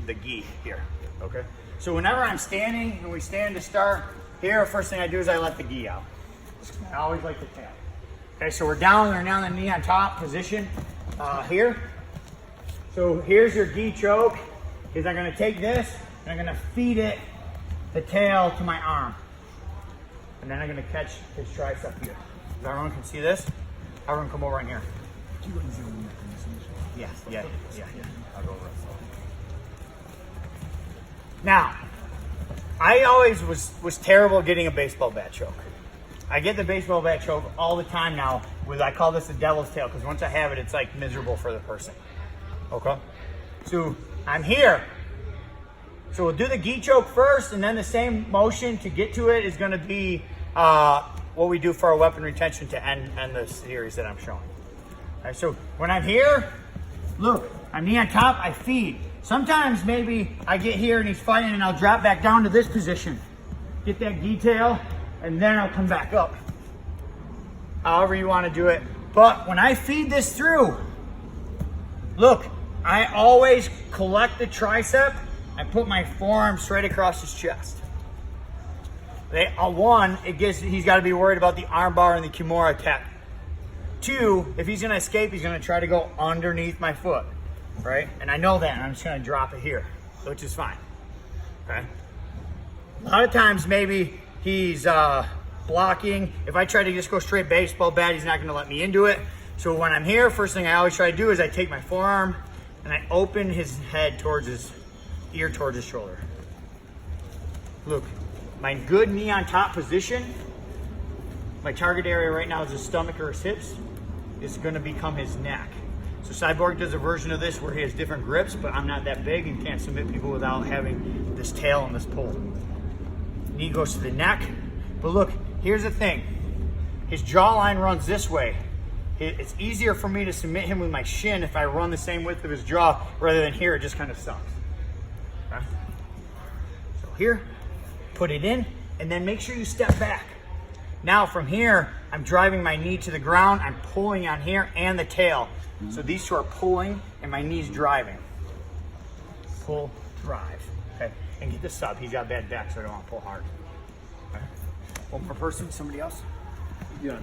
the gi here, okay? So whenever I'm standing and we stand to start, here, first thing I do is I let the gi out. I always like the tail. Okay, so we're down in the knee on top position here. So here's your gi choke, is I'm gonna take this and I'm gonna feed it the tail to my arm. And then I'm gonna catch his tricep here. If everyone can see this, everyone come over in here. Yes, yeah. I'll go over it. Now, I always was terrible at getting a baseball bat choke. I get the baseball bat choke all the time now. I call this the devil's tail, because once I have it, it's like miserable for the person. Okay? So I'm here. So we'll do the gi choke first, and then the same motion to get to it is going to be what we do for our weapon retention to end the series that I'm showing. All right, so when I'm here, look, I'm knee on top, I feed. Sometimes maybe I get here and he's fighting and I'll drop back down to this position. Get that gi tail, and then I'll come back up. However you want to do it. But when I feed this through, look, I always collect the tricep. I put my forearm straight across his chest. One, he's got to be worried about the armbar and the Kimura attack. Two, if he's going to escape, he's going to try to go underneath my foot, right? And I know that, and I'm just going to drop it here, which is fine, okay? A lot of times, maybe he's blocking. If I try to just go straight baseball bat, he's not going to let me into it. So when I'm here, first thing I always try to do is I take my forearm and I open his head towards his ear, towards his shoulder. Look, my good knee on top position, my target area right now is his stomach or his hips, is going to become his neck. So Cyborg does a version of this where he has different grips, but I'm not that big and can't submit people without having this tail and this pull. Knee goes to the neck, but look, here's the thing. His jawline runs this way. It's easier for me to submit him with my shin if I run the same width of his jaw rather than here. It just kind of sucks. Okay? So here, put it in, and then make sure you step back. Now from here, I'm driving my knee to the ground. I'm pulling on here and the tail. So these two are pulling and my knee's driving. Pull, drive. Okay, and get the sub. He's got bad back, so I don't want to pull hard. Okay. One more person, somebody else? Yeah.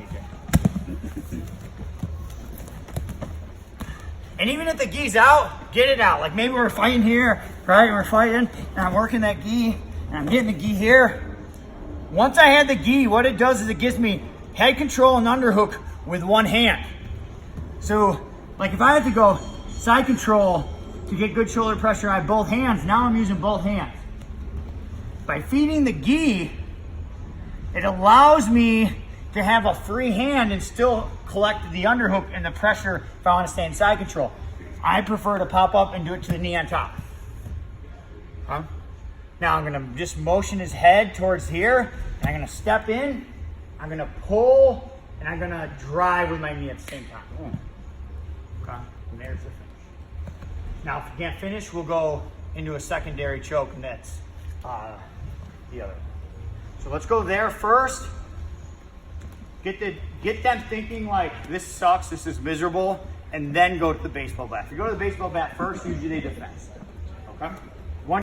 And even if the gi's out, get it out. Like maybe we're fighting here, right? We're fighting, and I'm working that gi, and I'm getting the gi here. Once I had the gi, what it does is it gives me head control and underhook with one hand. So, like if I had to go side control to get good shoulder pressure, I have both hands. Now I'm using both hands. By feeding the gi, it allows me to have a free hand and still collect the underhook and the pressure if I want to stay in side control. I prefer to pop up and do it to the knee on top. Now I'm gonna just motion his head towards here, and I'm gonna step in, I'm gonna pull, and I'm gonna drive with my knee at the same time. Okay, and there's the finish. Now if you can't finish, we'll go into a secondary choke, and that's the other. So let's go there first. Get them thinking like, this sucks, this is miserable, and then go to the baseball bat. If you go to the baseball bat first, usually they defend. Okay?